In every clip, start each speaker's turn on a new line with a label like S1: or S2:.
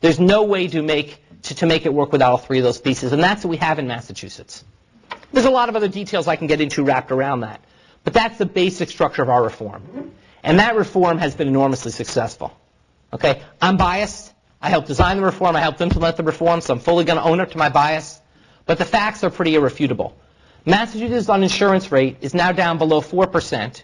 S1: There's no way to make it work without all three of those pieces, and that's what we have in Massachusetts. There's a lot of other details I can get into wrapped around that, but that's the basic structure of our reform. And that reform has been enormously successful. Okay? I'm biased. I helped design the reform. I helped implement the reform, so I'm fully going to own up to my bias. But the facts are pretty irrefutable. Massachusetts' uninsurance rate is now down below 4%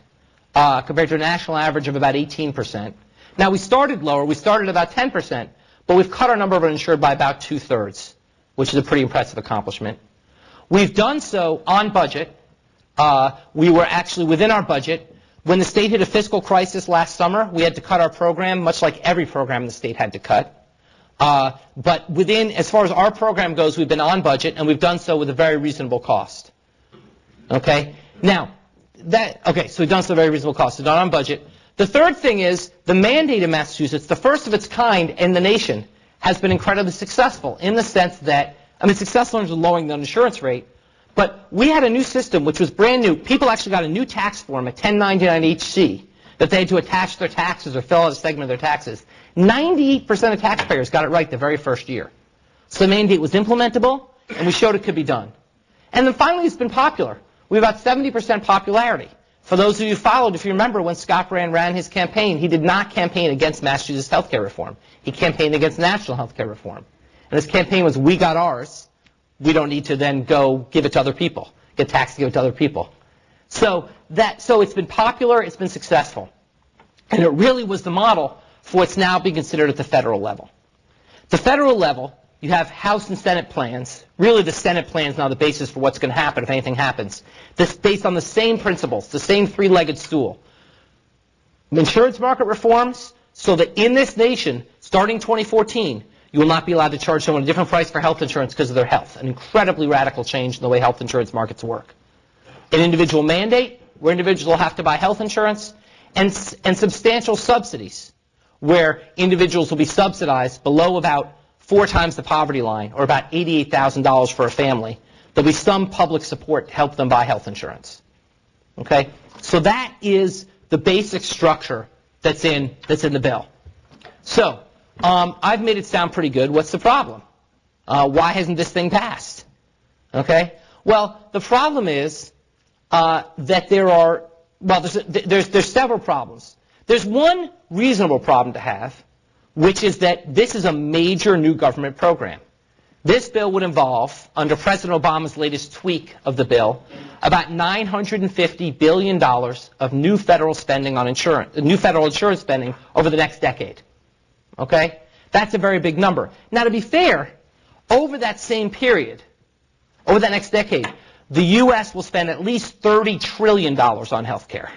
S1: compared to a national average of about 18%. Now, we started lower. We started about 10%, but we've cut our number of uninsured by about 2/3, which is a pretty impressive accomplishment. We've done so on budget. We were actually within our budget. When the state hit a fiscal crisis last summer, we had to cut our program, much like every program the state had to cut. But within, as far as our program goes, we've been on budget, and we've done so with a very reasonable cost. Okay? Now, so we've done so at a very reasonable cost. We've done on budget. The third thing is the mandate in Massachusetts, the first of its kind in the nation, has been incredibly successful in the sense that, successful in terms of lowering the insurance rate, but we had a new system which was brand new. People actually got a new tax form, a 1099-HC, that they had to attach their taxes or fill out a segment of their taxes. 98% of taxpayers got it right the very first year. So the mandate was implementable, and we showed it could be done. And then finally, it's been popular. We have about 70% popularity. For those of you who followed, if you remember when Scott Brand ran his campaign, he did not campaign against Massachusetts health care reform. He campaigned against national health care reform. And his campaign was, we got ours. We don't need to then go give it to other people, get taxed to give it to other people. So it's been popular, it's been successful. And it really was the model for what's now being considered at the federal level. The federal level, you have House and Senate plans. Really, the Senate plan is now the basis for what's going to happen if anything happens. This based on the same principles, the same three-legged stool. Insurance market reforms, so that in this nation, starting 2014, you will not be allowed to charge someone a different price for health insurance because of their health. An incredibly radical change in the way health insurance markets work. An individual mandate, where individuals will have to buy health insurance, and substantial subsidies, where individuals will be subsidized below about 4 times the poverty line, or about $88,000 for a family. There'll be some public support to help them buy health insurance. Okay? So that is the basic structure that's in the bill. So, I've made it sound pretty good. What's the problem? Why hasn't this thing passed? Okay? Well, the problem is that there's several problems. There's one reasonable problem to have, which is that this is a major new government program. This bill would involve, under President Obama's latest tweak of the bill, about $950 billion of new federal spending on insurance, new federal insurance spending over the next decade. Okay? That's a very big number. Now, to be fair, over that same period, over that next decade, the U.S. will spend at least $30 trillion on health care.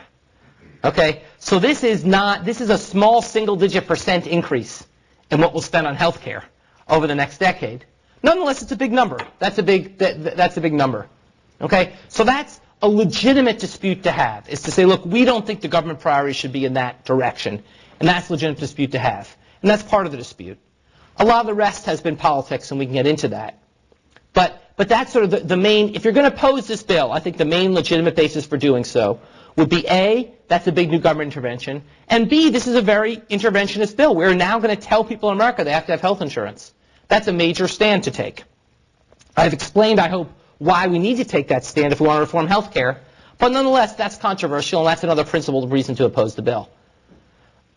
S1: Okay? So this is a small single-digit % increase in what we'll spend on health care over the next decade. Nonetheless, it's a big number. That's a big number. Okay? So that's a legitimate dispute to have, is to say, look, we don't think the government priority should be in that direction. And that's a legitimate dispute to have. And that's part of the dispute. A lot of the rest has been politics, and we can get into that. But that's sort of the main, if you're going to oppose this bill, I think the main legitimate basis for doing so would be A, that's a big new government intervention, and B, this is a very interventionist bill. We're now going to tell people in America they have to have health insurance. That's a major stand to take. I've explained, I hope, why we need to take that stand if we want to reform health care, but nonetheless, that's controversial, and that's another principled reason to oppose the bill.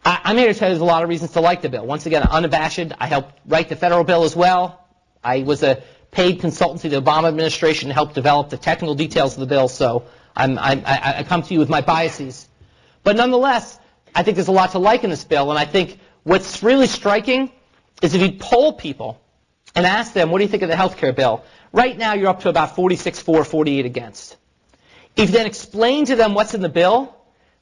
S1: I'm here to tell you there's a lot of reasons to like the bill. Once again, unabashed, I helped write the federal bill as well. I was a paid consultancy to the Obama administration to help develop the technical details of the bill, so I come to you with my biases. But nonetheless, I think there's a lot to like in this bill, and I think what's really striking is if you poll people and ask them, what do you think of the health care bill? Right now, you're up to about 46 for, 48 against. If you then explain to them what's in the bill,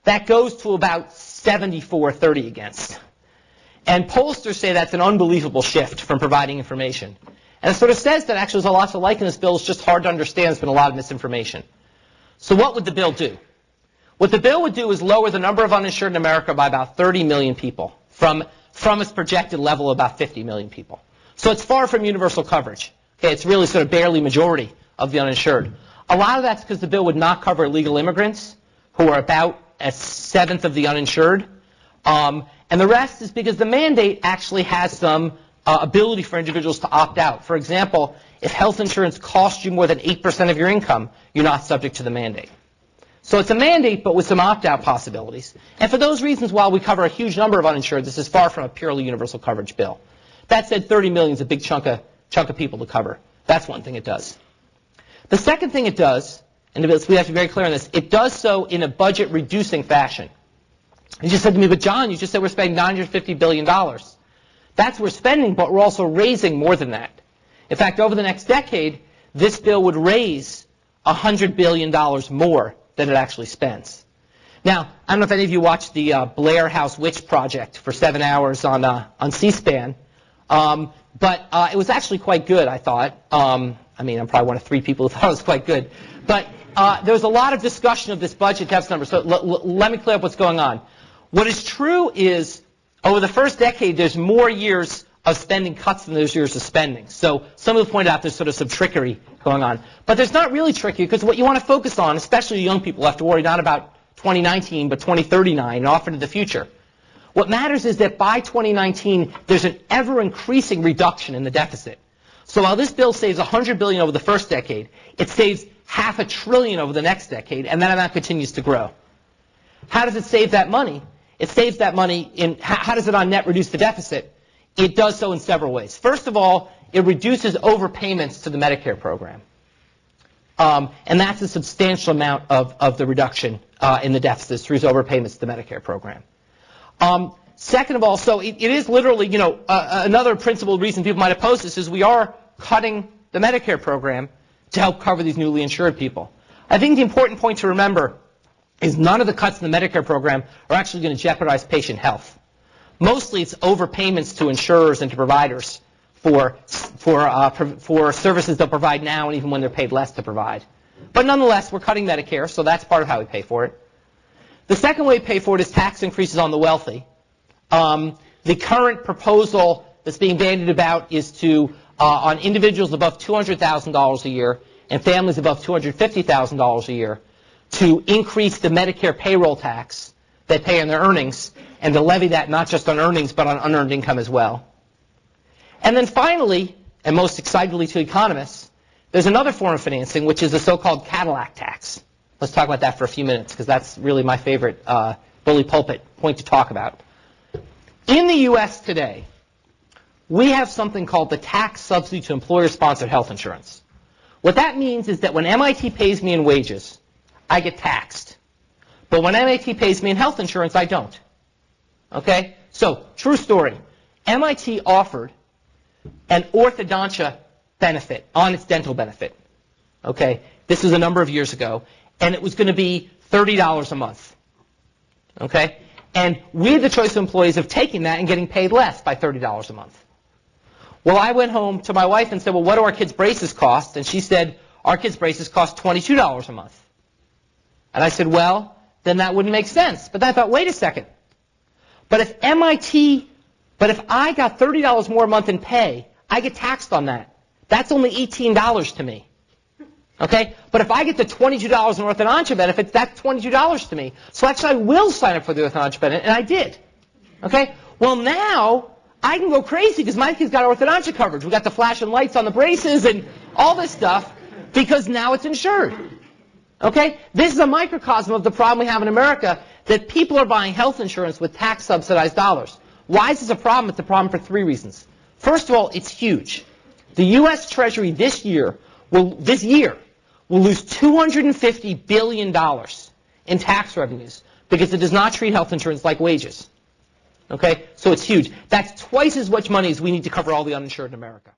S1: that goes to about 74-30 against. And pollsters say that's an unbelievable shift from providing information. And it sort of says that actually there's a lot to like in this bill. It's just hard to understand. There's been a lot of misinformation. So what would the bill do? What the bill would do is lower the number of uninsured in America by about 30 million people from its projected level of about 50 million people. So it's far from universal coverage. Okay, it's really sort of barely majority of the uninsured. A lot of that's because the bill would not cover illegal immigrants, who are about a seventh of the uninsured. And the rest is because the mandate actually has some ability for individuals to opt out. For example, if health insurance costs you more than 8% of your income, you're not subject to the mandate. So it's a mandate, but with some opt-out possibilities. And for those reasons, while we cover a huge number of uninsured, this is far from a purely universal coverage bill. That said, 30 million is a big chunk of people to cover. That's one thing it does. The second thing it does, and we have to be very clear on this, it does so in a budget-reducing fashion. You just said to me, but John, you just said we're spending $950 billion. That's what we're spending, but we're also raising more than that. In fact, over the next decade, this bill would raise $100 billion more than it actually spends. Now, I don't know if any of you watched the Blair House Witch Project for 7 hours on C-SPAN, but it was actually quite good, I thought. I mean, I'm probably one of 3 people who thought it was quite good. But there was a lot of discussion of this budget deficit number, so let me clear up what's going on. What is true is, over the first decade, there's more years of spending cuts than there's years of spending. So some have pointed out there's sort of some trickery going on. But there's not really trickery, because what you want to focus on, especially young people, have to worry not about 2019, but 2039, and off into the future. What matters is that by 2019, there's an ever-increasing reduction in the deficit. So while this bill saves $100 billion over the first decade, it saves $500 billion over the next decade, and that amount continues to grow. How does it save that money? It saves that money in, how does it on net reduce the deficit? It does so in several ways. First of all, it reduces overpayments to the Medicare program. And that's a substantial amount of the reduction in the deficit through overpayments to the Medicare program. Second of all, so it is literally, another principal reason people might oppose this is we are cutting the Medicare program to help cover these newly insured people. I think the important point to remember is none of the cuts in the Medicare program are actually going to jeopardize patient health. Mostly it's overpayments to insurers and to providers for services they'll provide now and even when they're paid less to provide. But nonetheless, we're cutting Medicare, so that's part of how we pay for it. The second way we pay for it is tax increases on the wealthy. The current proposal that's being bandied about is to, on individuals above $200,000 a year and families above $250,000 a year, to increase the Medicare payroll tax they pay on their earnings and to levy that not just on earnings but on unearned income as well. And then finally, and most excitedly to economists, there's another form of financing, which is the so-called Cadillac tax. Let's talk about that for a few minutes, because that's really my favorite bully pulpit point to talk about. In the U.S. today, we have something called the tax subsidy to employer-sponsored health insurance. What that means is that when MIT pays me in wages, I get taxed. But when MIT pays me in health insurance, I don't. Okay? So, true story. MIT offered an orthodontia benefit on its dental benefit. Okay? This was a number of years ago. And it was going to be $30 a month. Okay? And we had the choice of employees of taking that and getting paid less by $30 a month. Well, I went home to my wife and said, well, what do our kids' braces cost? And she said, our kids' braces cost $22 a month. And I said, well, then that wouldn't make sense. But then I thought, wait a second. But if I got $30 more a month in pay, I get taxed on that. That's only $18 to me. Okay? But if I get the $22 in orthodontia benefits, that's $22 to me. So actually I will sign up for the orthodontia benefit, and I did. Okay? Well, now I can go crazy because my kid's got orthodontia coverage. We got the flashing lights on the braces and all this stuff because now it's insured. Okay? This is a microcosm of the problem we have in America, that people are buying health insurance with tax-subsidized dollars. Why is this a problem? It's a problem for 3 reasons. First of all, it's huge. The U.S. Treasury this year will lose $250 billion in tax revenues because it does not treat health insurance like wages. Okay? So it's huge. That's twice as much money as we need to cover all the uninsured in America.